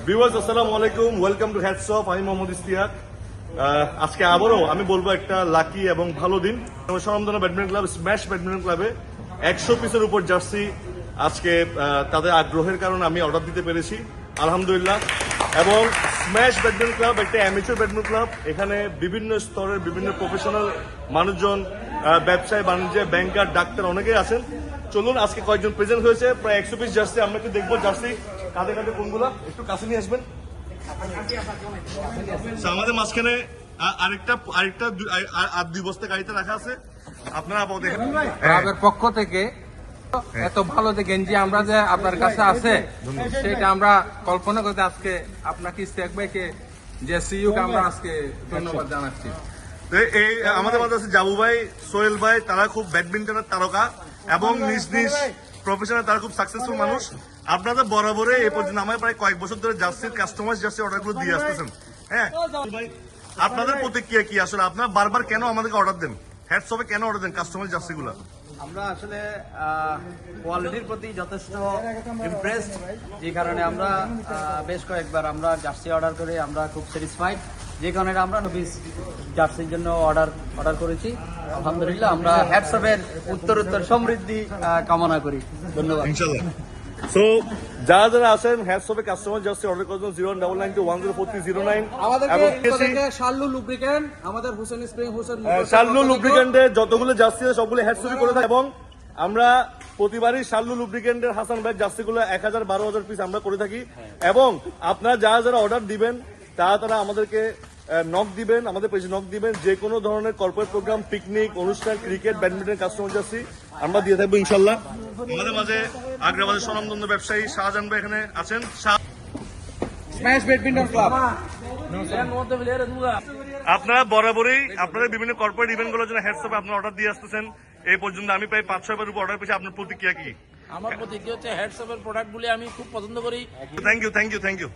Viewers আসসালামু আলাইকুম, welcome to hats off. আমি মোহাম্মদ ইশতিয়াক। আজকে আবারও আমি বলবো একটা লাকি এবং ভালো দিন। স্বনামধন্য ব্যাডমিন্টন ক্লাব স্ম্যাশ ব্যাডমিন্টন ক্লাবে 100 পিসের উপর জার্সি আজকে তাদের আগ্রহের কারণে আমি অর্ডার দিতে পেরেছি, আলহামদুলিল্লাহ। এবং স্ম্যাশ ব্যাডমিন্টন ক্লাব একটা অ্যামেচার ব্যাডমিন্টন ক্লাব। এখানে বিভিন্ন স্তরের বিভিন্ন প্রফেশনাল মানুষজন, ব্যবসায় বাণিজ্যে, ব্যাংকার, ডাক্তার অনেকেই আছেন। চলুন আজকে কয়েকজন প্রেজেন্ট হয়েছে, প্রায় 100 পিস জার্সি আমরা একটু দেখবো। জার্সি কাঁধে কাঁধে কোনগুলা একটু কাছে নিয়ে আসবেন। আমাদের মাঝখানে আরেকটা আর 2 বস্তা গাড়িতে রাখা আছে, আপনারা ক্লাবের পক্ষ থেকে এত ভালো যে গেঞ্জি আমরা যে আপনার কাছে আছে সেটা আমরা কল্পনা করতে আজকে আপনাকে ইশতিয়াক ভাইকে যে সিইউকে আমরা আজকে ধন্যবাদ জানাচ্ছি। এই আমাদের মধ্যে আছে জাবু ভাই, সোহেল ভাই, তারা খুব ব্যাডমিন্টনের তারকা এবং নিজ নিজ প্রফেশনাল, তারা খুব সাকসেসফুল মানুষ। আপনাদের বরাবরই এই পর্যন্ত আমার প্রায় কয়েক বছর ধরে জার্সির কাস্টমাইজ জার্সি অর্ডারগুলো দিয়ে আসতেছেন। হ্যাঁ ভাই, আপনাদের প্রতিক্রিয়া কি? আসলে আপনারা বারবার কেন আমাদেরকে অর্ডার দেন? হ্যাটস অফে কেন অর্ডার দেন কাস্টমাইজ জার্সিগুলো? আমরা আসলে কোয়ালিটির প্রতি যথেষ্ট ইমপ্রেসড, যে কারণে আমরা বেশ কয়েকবার আমরা জার্সি অর্ডার করে আমরা খুব স্যাটিসফাইড, যে কারণে আমরা নবিস জার্সির জন্য অর্ডার করেছি। আলহামদুলিল্লাহ, আমরা হ্যাটসঅ্যাপের উত্তরোত্তর সমৃদ্ধি কামনা করি। ধন্যবাদ। ইনশাআল্লাহ। সো যারা যারা আছেন হ্যাটস অফে কাস্টমাইজ জার্সি অর্ডার করার জন্য 09921040309 এবং শার্লু লুব্রিকেন্ট, আমাদের হোসেন স্প্রিং, হোসেন শার্লু লুব্রিকেন্টে যতগুলো জার্সি আছে সবগুলো হ্যাটস অফে করে থাকি। এবং আমরা প্রতিবারই শার্লু লুব্রিকেন্টের হাসান ভাই জার্সিগুলো 1000-12,000 পিস আমরা করে থাকি। এবং আপনারা যারা যারা অর্ডার দিবেন তারা আমাদেরকে নক দিবেন, আমাদের পেজে নক দিবেন। যে কোনো ধরনের কর্পোরেট প্রোগ্রাম, পিকনিক, অনুষ্ঠান, ক্রিকেট, ব্যাডমিন্টন কাস্টমার জার্সি আমরা দিয়ে থাকবো ইনশাল্লাহ। আমাদের মাঝে আগ্রাবাদের স্বনামধন্য ব্যবসায়ী শাহজাহান ভাই এখানে আছেন। Smash badminton club. আপনারা বরাবরই আপনাদের বিভিন্ন কর্পোরেট ইভেন্ট গুলোর জন্য হ্যাটস অফে আপনারা অর্ডার দিয়ে আসতেছেন। এই পর্যন্ত আমি প্রায় 5-6 বার উপর অর্ডার পেয়েছি। আপনার প্রতিক্রিয়া কি? আমার প্রতিক্রিয়া হচ্ছে হ্যাটসঅ্যাপের প্রোডাক্টগুলি আমি খুব পছন্দ করি। Thank you.